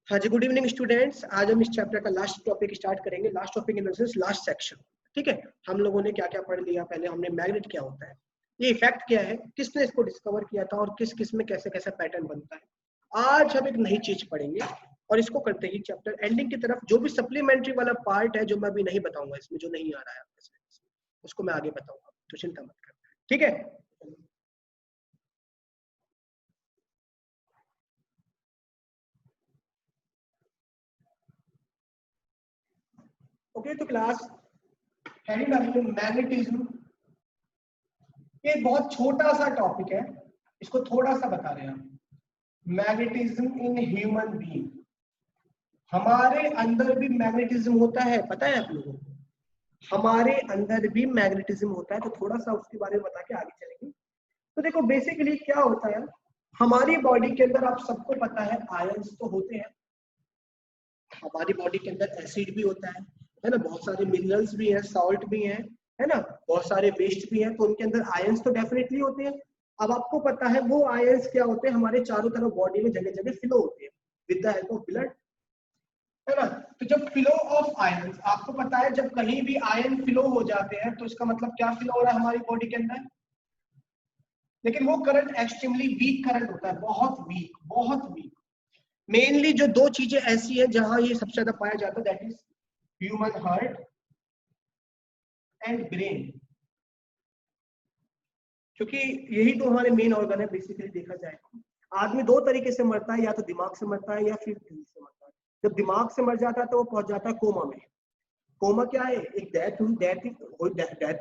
हाँ जी, good evening students. आज हम इस चैप्टर का लास्ट टॉपिक स्टार्ट करेंगे। Last topic in the sense last section. ठीक है, हम लोगों ने क्या क्या पढ़ लिया। पहले हमने मैग्नेट क्या होता है, ये इफेक्ट क्या है, किसने इसको डिस्कवर किया था और किस किस में कैसे कैसे पैटर्न बनता है। आज हम एक नई चीज पढ़ेंगे और इसको करते ही चैप्टर एंडिंग की तरफ जो भी सप्लीमेंट्री वाला पार्ट है जो मैं अभी नहीं बताऊंगा, इसमें जो नहीं आ रहा है उसको मैं आगे बताऊंगा, तो चिंता मत कर। ठीक है, ओके। तो क्लास हेडिंग मैग्नेटिज्म, ये बहुत छोटा सा टॉपिक है, इसको थोड़ा सा बता रहे हैं हम। मैग्नेटिज्म इन ह्यूमन बीइंग, हमारे अंदर भी मैग्नेटिज्म होता है, पता है आप लोगों को? हमारे अंदर भी मैग्नेटिज्म होता है, तो थोड़ा सा उसके बारे में बता के आगे चलेंगे। तो देखो बेसिकली क्या होता है हमारी बॉडी के अंदर, आप सबको पता है आयंस तो होते हैं। हमारी बॉडी के अंदर एसिड भी होता है ना, बहुत सारे मिनरल्स भी हैं, सॉल्ट भी हैं, है ना, बहुत सारे वेस्ट भी हैं, तो उनके अंदर आयंस तो डेफिनेटली होते हैं। अब आपको पता है वो आयंस क्या होते हैं, हमारे चारों तरफ बॉडी में जगह जगह फ्लो होते हैं with the help of blood, है ना। तो जब फ्लो ऑफ आयंस, आपको पता है जब कहीं भी आयन फ्लो हो जाते हैं तो इसका मतलब क्या फ्लो हो रहा है हमारी बॉडी के अंदर। लेकिन वो करंट एक्सट्रीमली वीक करंट होता है, बहुत वीक, बहुत वीक। मेनली जो दो चीजें ऐसी है जहां ये सबसे ज्यादा पाया जाता है, that is human heart and brain, क्योंकि यही तो हमारे मेन ऑर्गन है बेसिकली देखा जाए। आदमी दो तरीके से मरता है, या तो दिमाग से मरता है या फिर दिल से मरता है। जब दिमाग से मर जाता है तो वो पहुंच जाता है कोमा में। कोमा क्या है, एक डेथ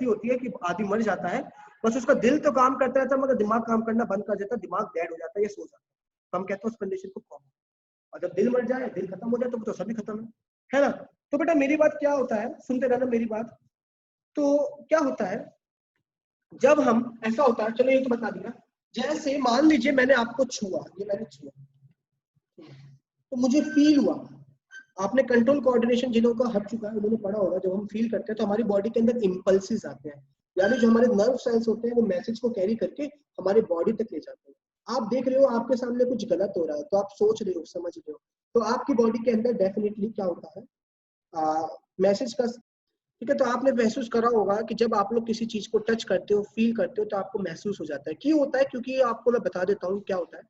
ही होती है कि आदमी मर जाता है, बस उसका दिल तो काम करता रहता है मगर दिमाग काम करना बंद कर देता है, दिमाग डेड हो जाता है, ये सो जाता है। तो हम कहते हैं उस कंडीशन को कोमा। और जब दिल मर जाए, दिल खत्म हो जाए, तो सभी खत्म है ना। तो बेटा मेरी बात क्या होता है, सुनते रहना मेरी बात। तो क्या होता है जब हम, ऐसा होता है, चलो ये तो बता दिया। जैसे मान लीजिए मैंने आपको छुआ, ये मैंने छुआ तो मुझे फील हुआ। आपने कंट्रोल कोऑर्डिनेशन जिन का हट चुका है उन्होंने पढ़ा होगा, जब हम फील करते हैं तो हमारी बॉडी के अंदर इंपल्सेस आते हैं, यानी जो हमारे नर्व सेल्स होते हैं वो मैसेज को कैरी करके हमारे बॉडी तक ले जाते हैं। आप देख रहे हो आपके सामने कुछ गलत हो रहा है तो आप सोच रहे हो, समझ रहे हो, तो आपकी बॉडी के अंदर डेफिनेटली क्या होता है, मैसेज का। ठीक है, तो आपने महसूस करा होगा कि जब आप लोग किसी चीज को टच करते हो, फील करते हो, तो आपको महसूस हो जाता है। क्यों होता है? क्योंकि आपको मैं बता देता हूँ क्या होता है।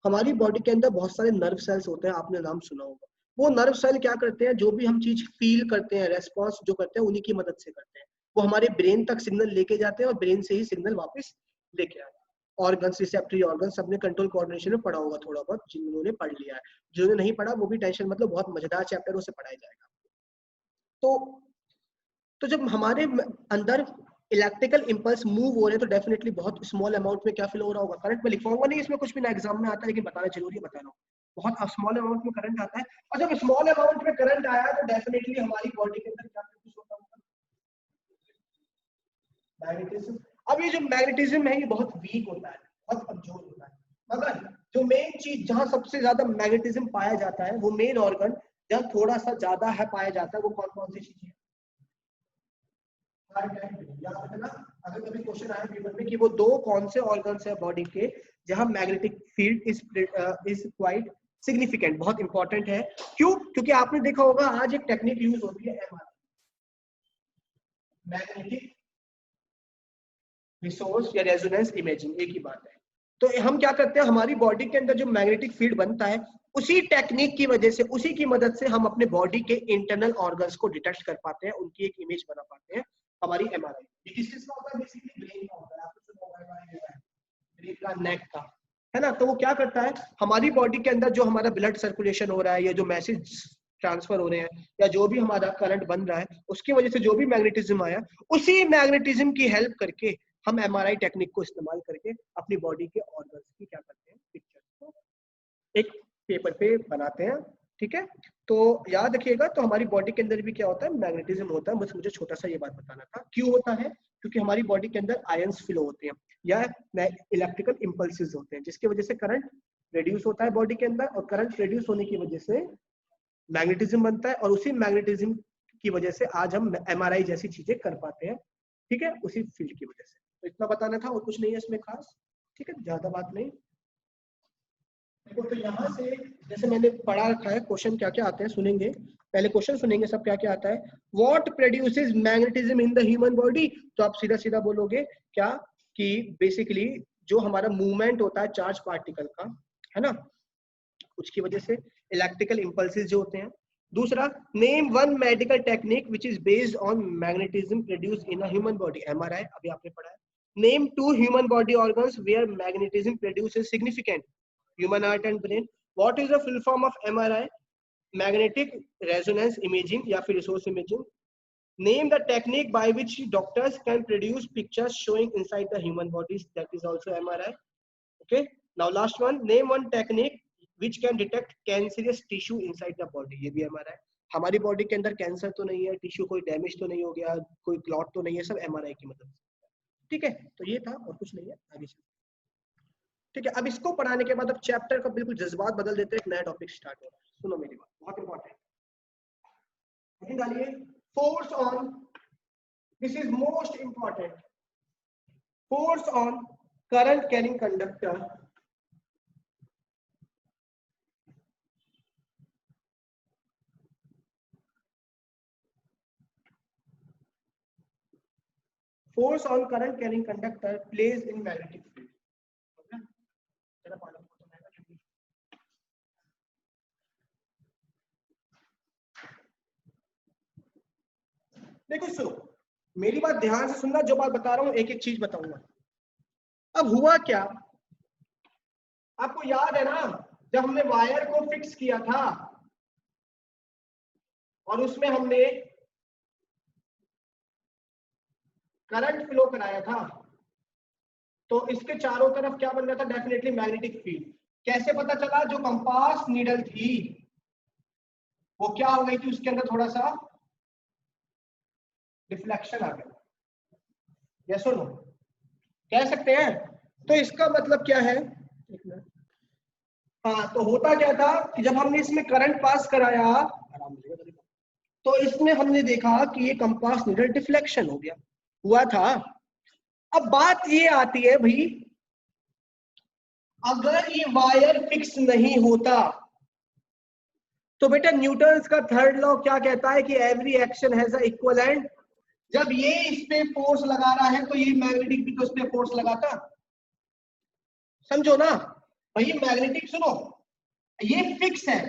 हमारी बॉडी के अंदर बहुत सारे नर्व सेल्स होते हैं, आपने नाम सुना होगा। वो नर्व सेल क्या करते हैं, जो भी हम चीज फील करते हैं, रेस्पॉन्स जो करते हैं, उन्हीं की मदद से करते हैं। वो हमारे ब्रेन तक सिग्नल लेके जाते हैं और ब्रेन से ही सिग्नल वापस लेके आते हैं। ऑर्गन्स, रिसेप्टरी ऑर्गन्स, सबने कंट्रोल कोऑर्डिनेशन में पढ़ा होगा थोड़ा बहुत, जिन्होंने पढ़ लिया है। जिन्होंने नहीं पढ़ा वो भी टेंशन मतलब, बहुत मजेदार चैप्टर उसे पढ़ाया जाएगा। तो जब हमारे अंदर इलेक्ट्रिकल इंपल्स मूव हो रहे हैं तो डेफिनेटली बहुत स्मॉल अमाउंट में क्या फील हो रहा होगा, करंट में लिखवाऊंगा नहीं, इसमें कुछ भी ना एग्जाम में आता है, लेकिन बताना जरूरी है, बता रहा हूँ। बहुत स्मॉल अमाउंट में करंट आता है, और जब स्मॉल अमाउंट में करंट आया तो डेफिनेटली हमारी बॉडी के अंदर क्या कुछ होता होगा, मैग्नेटिज्म। अब ये जो मैग्नेटिज्म है ये बहुत वीक होता है, बहुत कमजोर होता है। मगर जो मेन चीज जहां सबसे ज्यादा मैग्नेटिज्म पाया जाता है, वो मेन ऑर्गन जहां थोड़ा सा ज्यादा है पाया जाता है, वो कौन कौन सी चीजें? याद रखना, अगर कभी क्वेश्चन आया पेपर में कि वो दो कौन से ऑर्गन्स है बॉडी के जहां magnetic field is quite significant, बहुत इंपॉर्टेंट है। क्यों? क्योंकि आपने देखा होगा आज एक टेक्निक यूज होती है एमआरआई, मैग्नेटिक रिसोर्स या रेजोनेंस इमेजिंग, एक ही बात है। तो हम क्या करते हैं, हमारी बॉडी के अंदर जो मैग्नेटिक फील्ड बनता है, उसी टेक्निक की वजह से, उसी की मदद से हम अपने बॉडी के इंटरनल ऑर्गन्स को डिटेक्ट कर पाते हैं, उनकी एक इमेज बना पाते हैं हमारी एमआरआई। ये किस चीज का होता है? बेसिकली ब्रेन का होता है। आपको सुना होगा ब्रेन का, नेक का, है ना। तो वो क्या करता है, हमारी बॉडी के अंदर जो हमारा ब्लड सर्कुलेशन हो रहा है, या जो मैसेज ट्रांसफर हो रहे हैं, या जो भी हमारा करंट बन रहा है, उसकी वजह से जो भी मैग्नेटिज्म आया, उसी मैग्नेटिज्म की हेल्प करके हम एमआरआई टेक्निक को इस्तेमाल करके अपनी बॉडी के ऑर्गन्स की क्या करते हैं, पिक्चर को एक पेपर पे बनाते हैं। ठीक है, तो याद रखिएगा। तो हमारी बॉडी के अंदर भी क्या होता है, मैग्नेटिज्म होता है। बस मुझे छोटा सा ये बात बताना था, क्यों होता है? क्योंकि हमारी बॉडी के अंदर आयंस फ्लो होते हैं या इलेक्ट्रिकल इंपल्सेस होते हैं, जिसकी वजह से करंट रिड्यूस होता है बॉडी के अंदर, और करंट रिड्यूस होने की वजह से मैग्नेटिज्म बनता है, और उसी मैग्नेटिज्म की वजह से आज हम एमआरआई जैसी चीजें कर पाते हैं। ठीक है, उसी फील्ड की वजह से। तो इतना बताना था, और कुछ नहीं है इसमें खास। ठीक है, ज्यादा बात नहीं। देखो तो यहाँ से जैसे मैंने पढ़ा रखा है क्वेश्चन क्या क्या आते हैं सुनेंगे, पहले क्वेश्चन सुनेंगे सब क्या क्या आता है। What produces magnetism in the human body, तो आप सीधा सीधा बोलोगे क्या कि बेसिकली जो हमारा मूवमेंट होता है चार्ज पार्टिकल का, है ना, उसकी वजह से इलेक्ट्रिकल इंपल्सेस जो होते हैं। दूसरा, name one medical technique which is based on magnetism produce in a human body, MRI अभी आपने पढ़ा है। Name two human body organs where magnetism produces significant, human heart and brain. What is the full form of MRI, magnetic resonance imaging या फिर resource imaging. Name the technique by which doctors can produce pictures showing inside the human body, that is also MRI. Okay, now last one, name one technique which can detect cancerous tissue inside the body, ये भी हमारा है। हमारी body के अंदर cancer तो नहीं है, टिश्यू कोई डैमेज तो नहीं हो गया, कोई क्लॉट तो नहीं है, सब एमआरआई की मदद से। ठीक है, तो ये था और कुछ नहीं है, आगे चलते। ठीक है, अब इसको पढ़ाने के बाद अब चैप्टर का बिल्कुल जज्बात बदल देते हैं, एक नया टॉपिक स्टार्ट हो रहा है। सुनो मेरी बात, बहुत इंपॉर्टेंट डालिए, force on, this is most important, force on current carrying conductor force on current carrying conductor plays in magnetic field. Okay? देखो सुनो मेरी बात ध्यान से सुनना, जो बात बता रहा हूं एक एक चीज बताऊंगा। अब हुआ क्या, आपको याद है ना जब हमने वायर को फिक्स किया था और उसमें हमने करंट फ्लो कराया था, तो इसके चारों तरफ क्या बन रहा था, डेफिनेटली मैग्नेटिक फील्ड। कैसे पता चला, जो कंपास नीडल थी वो क्या हो गई थी, उसके अंदर थोड़ा सा डिफ्लेक्शन आ गया, यस और नो कह सकते हैं। तो इसका मतलब क्या है, हाँ तो होता क्या था कि जब हमने इसमें करंट पास कराया तो इसमें हमने देखा कि ये कंपास नीडल डिफ्लेक्शन हो गया, हुआ था। अब बात ये आती है भाई, अगर ये वायर फिक्स नहीं होता तो बेटा न्यूटन्स का थर्ड लॉ क्या कहता है कि every action has a equivalent. जब ये इस पे फोर्स लगा रहा है तो ये मैग्नेटिक भी तो इस पे फोर्स लगाता, समझो ना भाई। मैग्नेटिक सुनो, ये फिक्स है,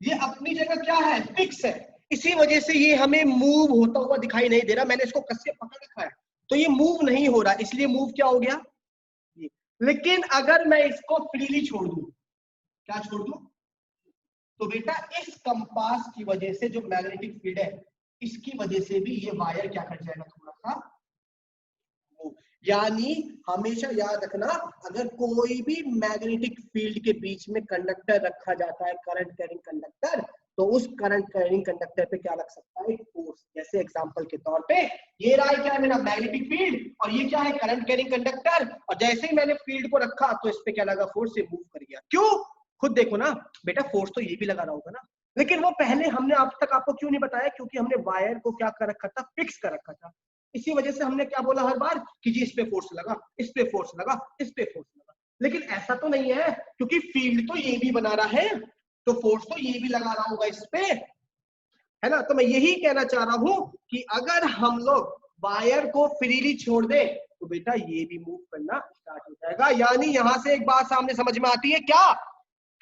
ये अपनी जगह क्या है, फिक्स है, इसी वजह से ये हमें मूव होता हुआ दिखाई नहीं दे रहा। मैंने इसको कस के पकड़ रखा है तो ये मूव नहीं हो रहा, इसलिए मूव क्या हो गया। लेकिन अगर मैं इसको फ्रीली छोड़ दूं, क्या छोड़ दूं, तो बेटा इस कंपास की वजह से जो मैग्नेटिक फील्ड है इसकी वजह से भी ये वायर क्या कर जाएगा, थोड़ा सा मूव। यानी हमेशा याद रखना, अगर कोई भी मैग्नेटिक फील्ड के बीच में कंडक्टर रखा जाता है, करंट कैरिंग कंडक्टर, तो उस करंट कैरिंग कंडक्टर पे क्या लग सकता है, फोर्स। जैसे एग्जांपल के तौर पे ये रहा क्या है मेरा मैग्नेटिक फील्ड और ये क्या है करंट कैरिंग कंडक्टर, और जैसे ही मैंने फील्ड को रखा तो इस पे क्या लगा, फोर्स से मूव कर गया। क्यों, खुद देखो ना बेटा, फोर्स तो ये भी लगा रहा होगा ना, लेकिन वो पहले हमने अब तक आपको क्यों नहीं बताया, क्योंकि हमने वायर को क्या कर रखा था, फिक्स कर रखा था। इसी वजह से हमने क्या बोला हर बार कि जी इस पे फोर्स लगा, इस पे फोर्स लगा, इस पे फोर्स लगा। लेकिन ऐसा तो नहीं है, क्योंकि फील्ड तो ये भी बना रहा है तो फोर्स तो ये भी लगा रहा होगा इस पे, है ना। तो मैं यही कहना चाह रहा हूं कि अगर हम लोग वायर को फ्रीली छोड़ दे तो बेटा ये भी मूव करना स्टार्ट हो जाएगा। यानी यहां से एक बात सामने समझ में आती है क्या,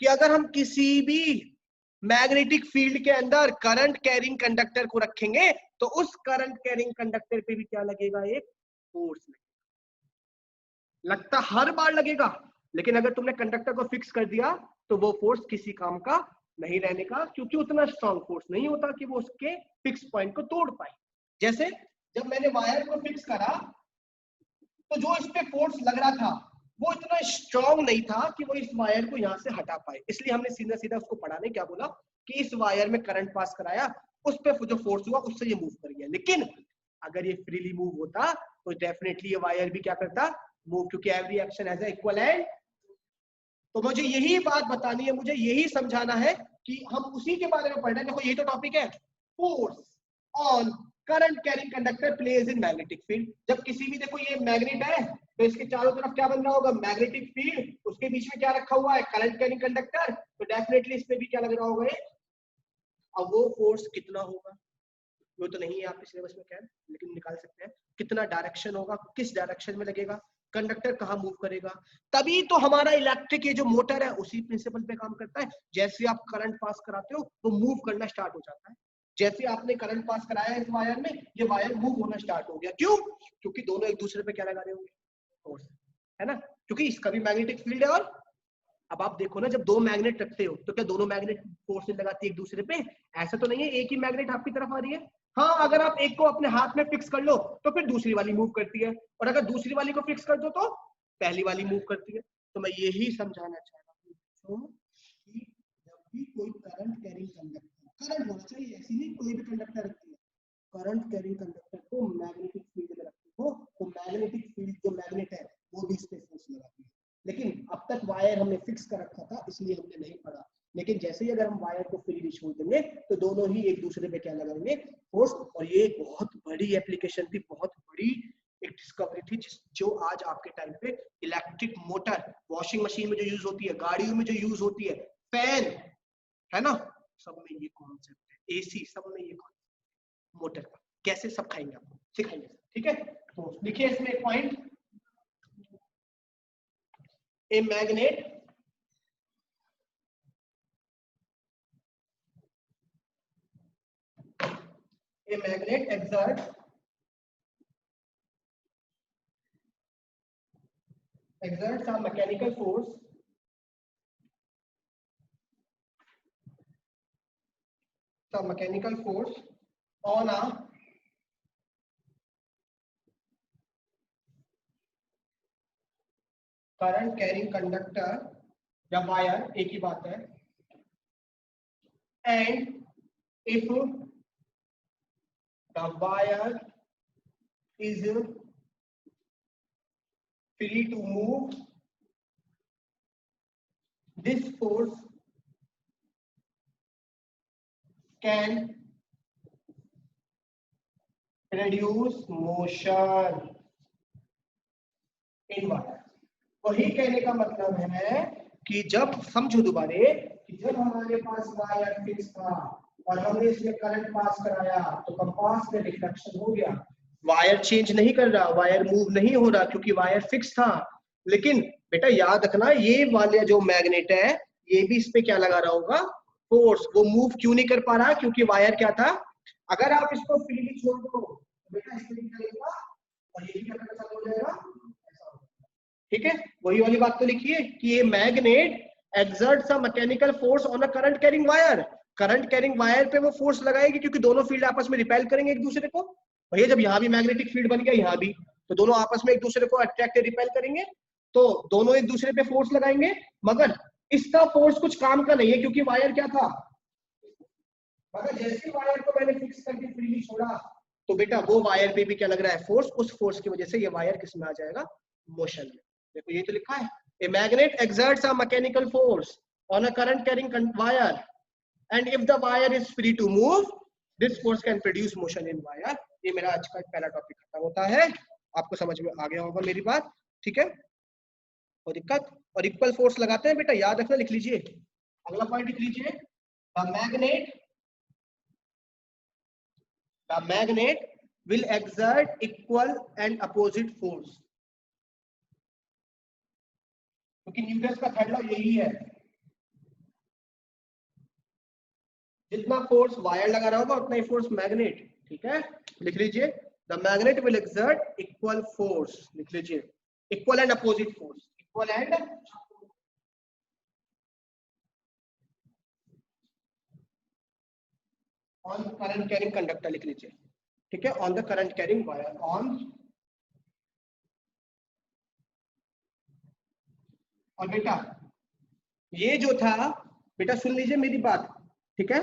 कि अगर हम किसी भी मैग्नेटिक फील्ड के अंदर करंट कैरिंग कंडक्टर को रखेंगे तो उस करंट कैरिंग कंडक्टर पे भी क्या लगेगा, एक फोर्स लगेगा। लगता हर बार लगेगा, लेकिन अगर तुमने कंडक्टर को फिक्स कर दिया तो वो फोर्स किसी काम का नहीं रहने का, क्योंकि उतना स्ट्रॉन्ग फोर्स नहीं होता कि वो उसके फिक्स पॉइंट को तोड़ पाए। जैसे जब मैंने वायर को फिक्स करा तो जो इस पे फोर्स लग रहा था वो इतना स्ट्रॉन्ग नहीं था कि वो इस वायर को यहाँ से हटा पाए, इसलिए हमने सीधा सीधा उसको पढ़ाने क्या बोला कि इस वायर में करंट पास कराया, उस पे जो फोर्स हुआ उससे ये मूव कर गया। लेकिन अगर ये फ्रीली मूव होता तो डेफिनेटली ये वायर भी क्या करता, मूव, क्योंकि every action has a equivalent. तो मुझे यही बात बतानी है, मुझे यही समझाना है कि हम उसी के बारे में पढ़ रहे हैं। देखो यही तो टॉपिक है, force on current carrying conductor placed in magnetic field. जब किसी भी, देखो ये मैग्नेट है तो इसके चारों तरफ क्या बन रहा होगा, मैग्नेटिक फील्ड, उसके बीच में क्या रखा हुआ है, करंट कैरिंग कंडक्टर, तो डेफिनेटली इसमें भी क्या लग रहा होगा, अब वो फोर्स कितना होगा वो तो नहीं है आपके सिलेबस में क्या है, लेकिन निकाल सकते हैं, कितना डायरेक्शन होगा, किस डायरेक्शन में लगेगा, कंडक्टर कहाँ मूव करेगा। तभी तो हमारा इलेक्ट्रिक ये जो मोटर है उसी प्रिंसिपल पे काम करता है। जैसे आप करंट पास कराते हो तो मूव करना स्टार्ट हो जाता है। जैसे आपने करंट पास कराया इस वायर में, ये वायर मूव होना स्टार्ट हो गया। क्यों? क्योंकि दोनों एक दूसरे पे क्या लगा रहे होंगे, फोर्स, है ना, क्योंकि इसका भी मैग्नेटिक फील्ड है। और अब आप देखो ना, जब दो मैग्नेट रखते हो तो क्या दोनों मैग्नेट फोर्स नहीं लगाती एक दूसरे पे? ऐसा तो नहीं है एक ही मैग्नेट आपकी तरफ आ रही है। हाँ, अगर आप एक को अपने हाथ में फिक्स कर लो तो फिर दूसरी वाली मूव करती है, और अगर दूसरी वाली को फिक्स कर दो तो पहली वाली मूव करती है। तो मैं यही समझाना चाह रहा हूँ कि जब भी कोई करंट कैरिंग कंडक्टर, करंट होना चाहिए, ऐसी नहीं कोई भी कंडक्टर रखती है, करंट कैरिंग कंडक्टर को मैग्नेटिक फील्ड में रखते हो तो मैग्नेटिक फील्ड जो मैग्नेट है वो भी इस पे फोर्स लगाती है। लेकिन अब तक वायर हमने फिक्स कर रखा था इसलिए हमने नहीं पढ़ा, लेकिन जैसे ही अगर हम वायर को फ्रीली छोड़ देंगे तो दोनों ही एक दूसरे पे क्या लगाएंगे, फोर्स। और ये बहुत बड़ी एप्लीकेशन थी, बहुत बड़ी एक डिस्कवरी थी जो आज आपके टाइम पे इलेक्ट्रिक मोटर, वॉशिंग मशीन में जो यूज होती है, गाड़ियों में जो यूज होती है, फैन, है ना, सब में ये कॉन्सेप्ट है, एसी सब में ये कॉन्सेप्ट, मोटर का कैसे सब खाएंगे आपको सिखाएंगे, ठीक है। तो लिखिए इसमें एक point, a magnet exerts a mechanical force on a current carrying conductor या वायर, एक ही बात है, and if the wire is free to move, this force can produce motion in wire। वही कहने का मतलब है कि जब, समझो दोबारे, कि जब हमारे पास वायर फिक्स था और हमने इसमें करंट पास कराया तो कंपास में रिफ्लेक्शन हो गया, वायर चेंज नहीं कर रहा, वायर मूव नहीं हो रहा क्योंकि वायर फिक्स था। लेकिन बेटा याद रखना, ये वाले जो मैग्नेट है ये भी इस पे क्या लगा रहा होगा, फोर्स। वो मूव क्यों नहीं कर पा रहा, क्योंकि वायर क्या था, अगर आप इसको फ्रीली छोड़ दो तो बेटा इस पे चलेगा और ये भी चालू हो जाएगा, ठीक है। वही वाली बात तो लिखिए कि ये magnet exerts a mechanical force on a current carrying wire। Current carrying wire पे वो फोर्स लगाएगी क्योंकि दोनों फील्ड आपस में रिपेल करेंगे एक दूसरे को। भैया जब यहाँ भी मैग्नेटिक फील्ड बन गया यहाँ भी, तो दोनों आपस में एक दूसरे को अट्रैक्ट रिपेल करेंगे, तो दोनों एक दूसरे पे फोर्स लगाएंगे। मगर इसका फोर्स कुछ काम का नहीं है क्योंकि वायर क्या था, मगर जैसे वायर को मैंने फिक्स करके फ्रीली छोड़ा तो बेटा वो वायर पे भी क्या लग रहा है, फोर्स। उस फोर्स की वजह से ये वायर किस में आ जाएगा, मोशन में। देखो ये तो लिखा है, a magnet exerts a mechanical force on a current carrying wire and if the wire is free to move this force can produce motion in wire। ये मेरा आज का पहला टॉपिक खत्म होता है, आपको समझ में आ गया होगा मेरी बात, ठीक है। और दिक्कत और इक्वल फोर्स लगाते हैं बेटा, याद रखना, लिख लीजिए अगला पॉइंट, लिख लीजिए the magnet will exert equal and opposite force। क्योंकि न्यूटन का थर्ड लॉ यही है, जितना फोर्स वायर लगा रहा होगा उतना ही फोर्स मैग्नेट, ठीक है। लिख लीजिए the magnet will exert equal force, लिख लीजिए equal and opposite force, equal and on current carrying conductor, लिख लीजिए, ठीक है, on the current carrying wire, on. और बेटा ये जो था, बेटा सुन लीजिए मेरी बात, ठीक है,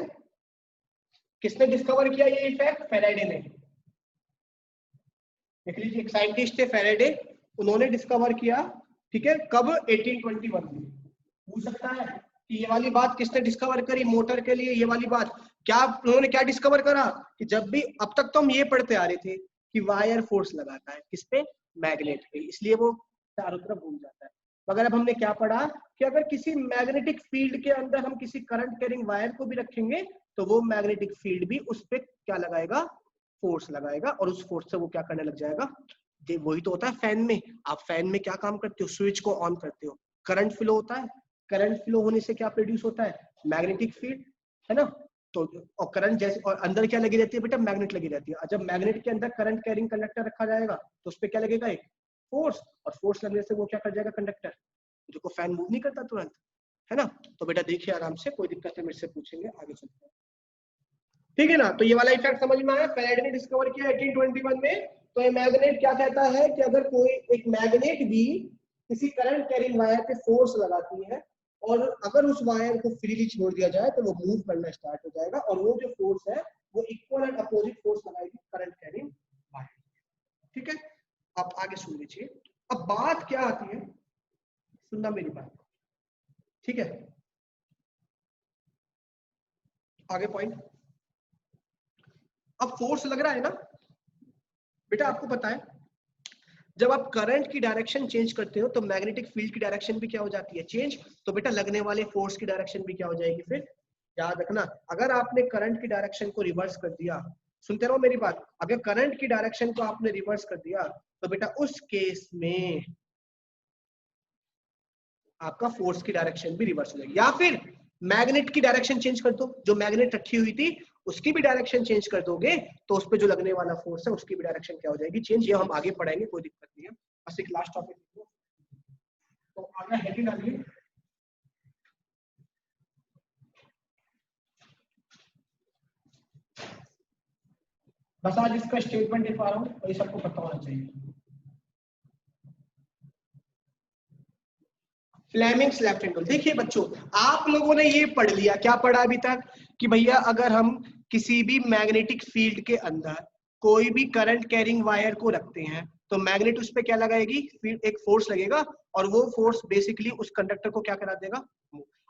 किसने डिस्कवर किया ये इफेक्ट, फैराडे ने। देख लीजिए एक साइंटिस्ट थे फैराडे, उन्होंने डिस्कवर किया, ठीक है, कब, 1821 में। पूछ सकता है ये वाली बात किसने डिस्कवर करी मोटर के लिए? ये वाली बात क्या उन्होंने क्या डिस्कवर करा कि जब भी अब तक तो हम ये पढ़ते आ रहे थे कि वायर फोर्स लगाता है किस पे? मैग्नेट पे, इसलिए वो चारों तरफ घूम जाता है। मगर अब हमने क्या पढ़ा कि अगर किसी मैग्नेटिक फील्ड के अंदर हम किसी करंट कैरिंग वायर को भी रखेंगे तो वो मैग्नेटिक फील्ड भी उस पर क्या लगाएगा? फोर्स लगाएगा, और उस फोर्स से वो क्या करने लग जाएगा? वही तो होता है फैन में। आप फैन में क्या काम करते हो? स्विच को ऑन करते हो, करंट फ्लो होता है, करंट फ्लो होने से क्या प्रोड्यूस होता है? मैग्नेटिक फील्ड, है ना? तो और करंट जैसे, और अंदर क्या लगी रहती है बेटा? मैग्नेट लगी रहती है। जब मैग्नेट के अंदर करंट कैरिंग कंडक्टर रखा जाएगा तो उस पर क्या लगेगा? एक फोर्स, और फोर्स लगने से वो क्या कर जाएगा? कंडक्टर, जो फैन मूव नहीं करता तुरंत, है ना? तो बेटा देखिए आराम से, कोई दिक्कत है मेरे से पूछेंगे, आगे चलते हैं, ठीक है ना? तो ये वाला इफेक्ट समझ में आया, फैराडे ने डिस्कवर किया 1821 में। तो ये मैग्नेट क्या कहता है कि अगर कोई एक मैग्नेट भी किसी करंट कैरिंग वायर पे फोर्स लगाती है और अगर उस वायर को फ्रीली छोड़ दिया जाए तो वो मूव करना स्टार्ट हो जाएगा, और वो जो फोर्स है वो इक्वल एंड अपोजिट फोर्स लगाएगी करंट कैरिंग वायर, ठीक है? आप आगे सुन लीजिए। अब बात क्या आती है, सुनना मेरी बात, ठीक है? आगे पॉइंट, अब फोर्स लग रहा है ना बेटा, आपको पता है जब आप करंट की डायरेक्शन चेंज करते हो तो मैग्नेटिक फील्ड की डायरेक्शन भी क्या हो जाती है? चेंज। तो बेटा लगने वाले फोर्स की डायरेक्शन भी क्या हो जाएगी? फिर याद रखना, अगर आपने करंट की डायरेक्शन को रिवर्स कर दिया, सुनते रहो मेरी बात, अगर करंट की डायरेक्शन को आपने रिवर्स कर दिया तो बेटा उस केस में आपका फोर्स की डायरेक्शन भी रिवर्स हो जाएगी। या फिर मैग्नेट की डायरेक्शन चेंज कर दो, जो मैग्नेट रखी हुई थी उसकी भी डायरेक्शन चेंज कर दोगे तो उस पर जो लगने वाला फोर्स है उसकी भी डायरेक्शन क्या हो जाएगी? चेंज। ये हम आगे पढ़ाएंगे, कोई दिक्कत नहीं है, बस एक लास्ट टॉपिक। तो आगे हेडिंग डालिए, बस आज इसका स्टेटमेंट लिखवा रहा हूँ और ये सबको पता होना चाहिए। Fleming's left hand rule. देखिए बच्चों, आप लोगों ने ये पढ़ लिया, क्या पढ़ा अभी तक? कि भैया अगर हम किसी भी मैग्नेटिक फील्ड के अंदर कोई भी करंट कैरिंग वायर को रखते हैं तो मैग्नेट उस पर क्या लगाएगी? एक फोर्स लगेगा, और वो फोर्स बेसिकली उस कंडक्टर को क्या करा देगा?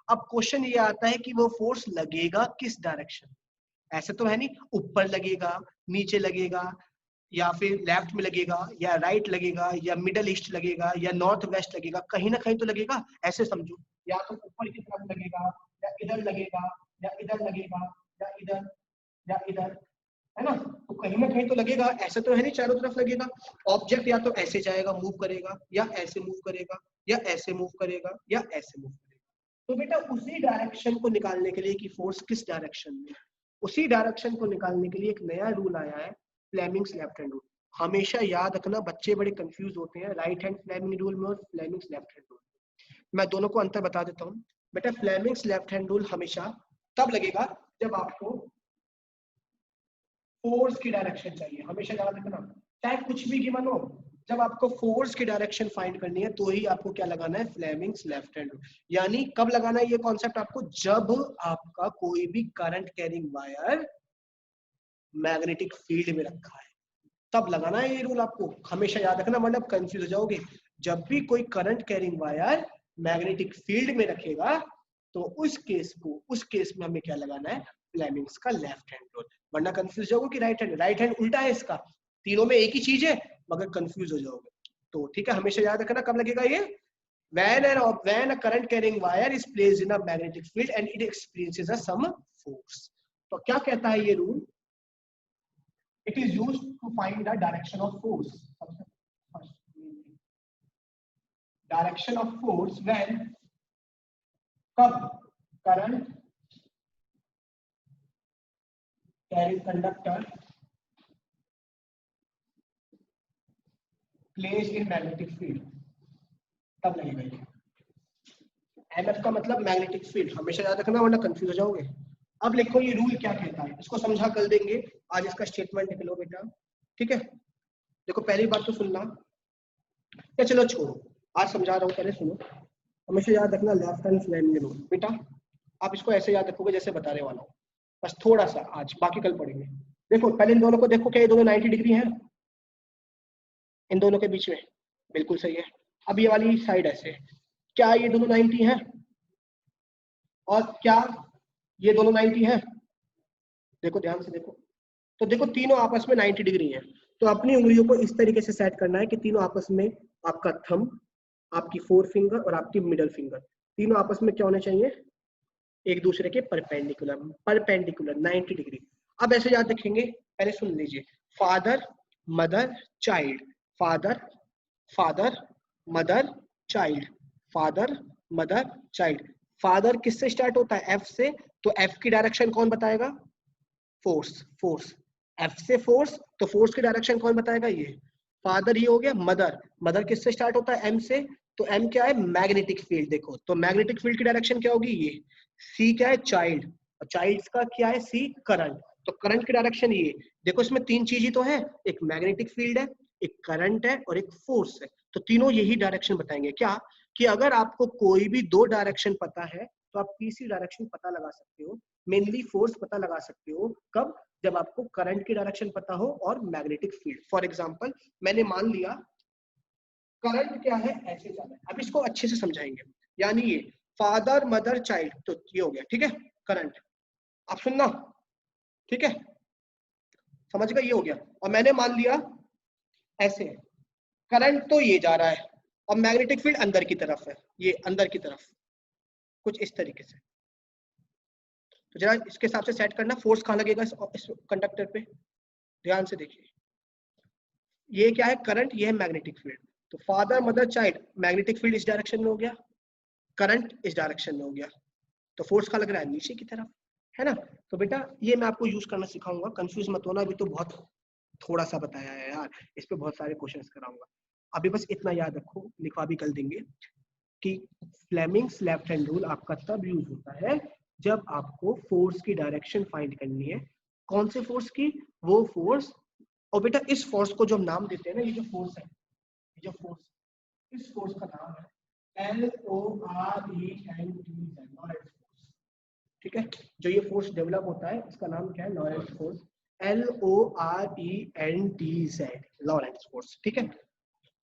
अब क्वेश्चन ये आता है कि वो फोर्स लगेगा किस डायरेक्शन? ऐसे तो है नहीं ऊपर लगेगा, नीचे लगेगा, या फिर लेफ्ट में लगेगा, या राइट लगेगा, या मिडल ईस्ट लगेगा, या नॉर्थ वेस्ट लगेगा, कहीं ना कहीं तो लगेगा। ऐसे समझो, या तो ऊपर की तरफ लगेगा, या इधर लगेगा, या इधर लगेगा, या इधर, या इधर, है ना? तो कहीं ना कहीं तो लगेगा, ऐसे तो है नहीं चारों तरफ लगेगा। ऑब्जेक्ट या तो ऐसे जाएगा, मूव करेगा, या ऐसे मूव करेगा, या ऐसे मूव करेगा, या ऐसे मूव करेगा। तो बेटा उसी डायरेक्शन को निकालने के लिए कि फोर्स किस डायरेक्शन में, उसी डायरेक्शन को निकालने के लिए एक नया रूल आया है, फ्लेमिंग्स लेफ्ट हैंड रूल। हमेशा याद रखना, बच्चे बड़े कंफ्यूज होते हैं राइट हैंड फ्लेमिंग रूल में और फ्लेमिंग्स लेफ्ट हैंड रूल। मैं दोनों को अंतर बता देता हूँ। बेटा फ्लेमिंग्स लेफ्ट हैंड रूल हमेशा तब लगेगा जब आपको फोर्स की डायरेक्शन चाहिए, हमेशा याद रखना, चाहे कुछ भी गिवन हो, जब आपको फोर्स की डायरेक्शन फाइंड करनी है तो ही आपको क्या लगाना है? Fleming's left hand rule. यानी कब लगाना है ये कॉन्सेप्ट आपको? जब आपका कोई भी current carrying wire magnetic field में रखा है तब लगाना है ये रूल आपको, हमेशा याद रखना, वरना कंफ्यूज हो जाओगे। जब भी कोई current carrying wire magnetic field में रखेगा तो उस केस में हमें क्या लगाना है? फ्लेमिंग्स का लेफ्ट हैंड रूल, वरना कंफ्यूज हो जाओगे कि राइट हैंड उल्टा है इसका, तीनों में एक ही चीज है मगर कंफ्यूज हो जाओगे। तो ठीक है, हमेशा याद रखना कब लगेगा ये? when a current carrying wire is placed in a magnetic field and it experiences a some force। तो क्या कहता है ये rule? It is used to find the direction of force। Direction of force when कब current carrying conductor placed in magnetic field, तब लगेगा ये। MF का मतलब मैग्नेटिक फील्ड, हमेशा याद रखना वरना कंफ्यूज हो जाओगे। अब लिखो ये रूल क्या कहता है, इसको समझा कर देंगे, आज इसका स्टेटमेंट लिख लो बेटा, ठीक है? देखो पहली बात तो सुनना, या चलो छोड़ो, आज समझा रहा हूँ, पहले सुनो। हमेशा याद रखना लेफ्ट हैंड फ्लेमिंग रूल, बेटा आप इसको ऐसे याद रखोगे जैसे बताने वाला हूँ, बस थोड़ा सा आज, बाकी कल पढ़ेंगे। देखो पहले इन दोनों को देखो, क्या ये दोनों 90 डिग्री है? इन दोनों के बीच में बिल्कुल सही है। अब ये वाली साइड ऐसे, क्या ये दोनों 90 है? और क्या ये दोनों 90 है? देखो ध्यान से देखो, तो देखो तीनों आपस में 90 डिग्री है। तो अपनी उंगलियों को इस तरीके से सेट करना है कि तीनों आपस में, आपका थंब, आपकी फोर फिंगर और आपकी मिडल फिंगर, तीनों आपस में क्या होने चाहिए? एक दूसरे के परपेंडिकुलर, परपेंडिकुलर 90 डिग्री। अब ऐसे याद रखेंगे, पहले सुन लीजिए, father mother child, father father mother child, father mother child. Father किससे स्टार्ट होता है? एफ से, तो एफ की डायरेक्शन कौन बताएगा? फोर्स, फोर्स, एफ से फोर्स, तो फोर्स की डायरेक्शन कौन बताएगा? ये फादर ही हो गया। मदर, मदर किससे स्टार्ट होता है? एम से, तो एम क्या है? Magnetic field. देखो तो मैग्नेटिक फील्ड की डायरेक्शन क्या होगी? ये। सी क्या है? चाइल्ड, और चाइल्ड का क्या है? सी, करंट, तो करंट की डायरेक्शन ये। देखो इसमें तीन चीज ही तो है, एक मैग्नेटिक फील्ड है, एक करंट है और एक फोर्स है, तो तीनों यही डायरेक्शन बताएंगे। क्या कि अगर आपको कोई भी दो डायरेक्शन पता है तो आप तीसरी डायरेक्शन पता लगा सकते हो, मेनली फोर्स पता लगा सकते हो। कब? जब आपको करंट की डायरेक्शन पता हो और मैग्नेटिक फील्ड। फॉर एग्जांपल मैंने मान लिया करंट क्या है? ऐसे जा रहा है, अब इसको अच्छे से समझाएंगे। यानी ये फादर मदर चाइल्ड, तो ये हो गया, ठीक है, करंट। आप सुनना, ठीक है, समझ गए? ये हो गया। और मैंने मान लिया ऐसे करंट तो ये जा रहा है और मैग्नेटिक फील्ड अंदर की तरफ है, ये अंदर की तरफ, कुछ इस तरीके से। तो जरा इसके हिसाब से सेट करना, फोर्स कहाँ लगेगा इस कंडक्टर पे, ध्यान से देखिए। ये क्या है? करंट, ये है मैग्नेटिक फील्ड। तो father mother child, magnetic field इस डायरेक्शन में हो गया, करंट इस डायरेक्शन में हो गया, तो फोर्स कहाँ लग रहा है? नीचे की तरफ, है ना? तो बेटा ये मैं आपको यूज करना सिखाऊंगा, कंफ्यूज मत होना, अभी तो बहुत थोड़ा सा बताया है यार, इस पे बहुत सारे क्वेश्चंस कराऊंगा। अभी बस इतना याद रखो, लिखवा भी कल देंगे, कि फ्लेमिंग्स लेफ्ट हैंड रूल आपका तब यूज होता है जब आपको फोर्स की डायरेक्शन फाइंड करनी है। कौन से फोर्स की? वो फोर्स, और बेटा इस फोर्स को जो हम नाम देते हैं ना, ये जो फोर्स है, ये जो फोर्स, इस फोर्स का नाम है LORENT, लॉरेंट्ज फोर्स। ठीक है, जो ये फोर्स डेवलप होता है इसका नाम क्या है? लॉरेंट्ज फोर्स, LORENTZ, लॉरेंट्ज फोर्स। ठीक है,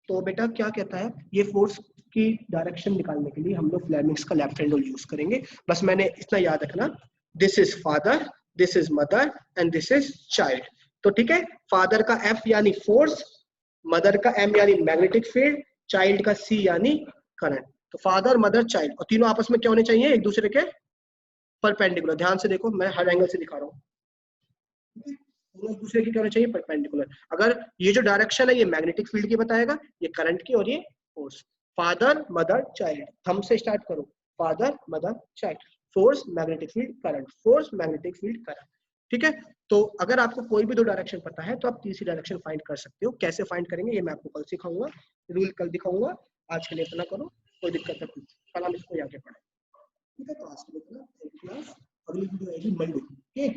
तो बेटा क्या कहता है, ये फोर्स की डायरेक्शन निकालने के लिए हम लोग फ्लेमिंग्स का लेफ्ट हैंड रूल यूज करेंगे। बस मैंने इतना याद रखना, this is father, this is mother and this is child. तो ठीक है, फादर का F यानी फोर्स, मदर का M यानी मैग्नेटिक फील्ड, चाइल्ड का C यानी करंट। तो फादर मदर चाइल्ड, और तीनों आपस में क्या होने चाहिए? एक दूसरे के परपेंडिकुलर। ध्यान से देखो, मैं हर एंगल से दिखा रहा हूँ, एक दूसरे की क्या होना चाहिए? परपेंडिकुलर। अगर ये जो डायरेक्शन है ये मैग्नेटिक फील्ड की बताएगा, ये करंट की, और ये force. Father mother child, thumb से स्टार्ट करो, father mother child, force magnetic field current, force magnetic field current. ठीक है, तो अगर आपको कोई भी दो डायरेक्शन पता है तो आप तीसरी डायरेक्शन फाइंड कर सकते हो। कैसे फाइंड करेंगे ये मैं आपको कल सिखाऊंगा, रूल कल दिखाऊंगा। आज के लिए इतना करो, कोई दिक्कत नहीं, कल हम इसको आगे पढ़ें। ठीक है, तो आज के लिए इतना, अगली वीडियो आएगी मंडे। ठीक।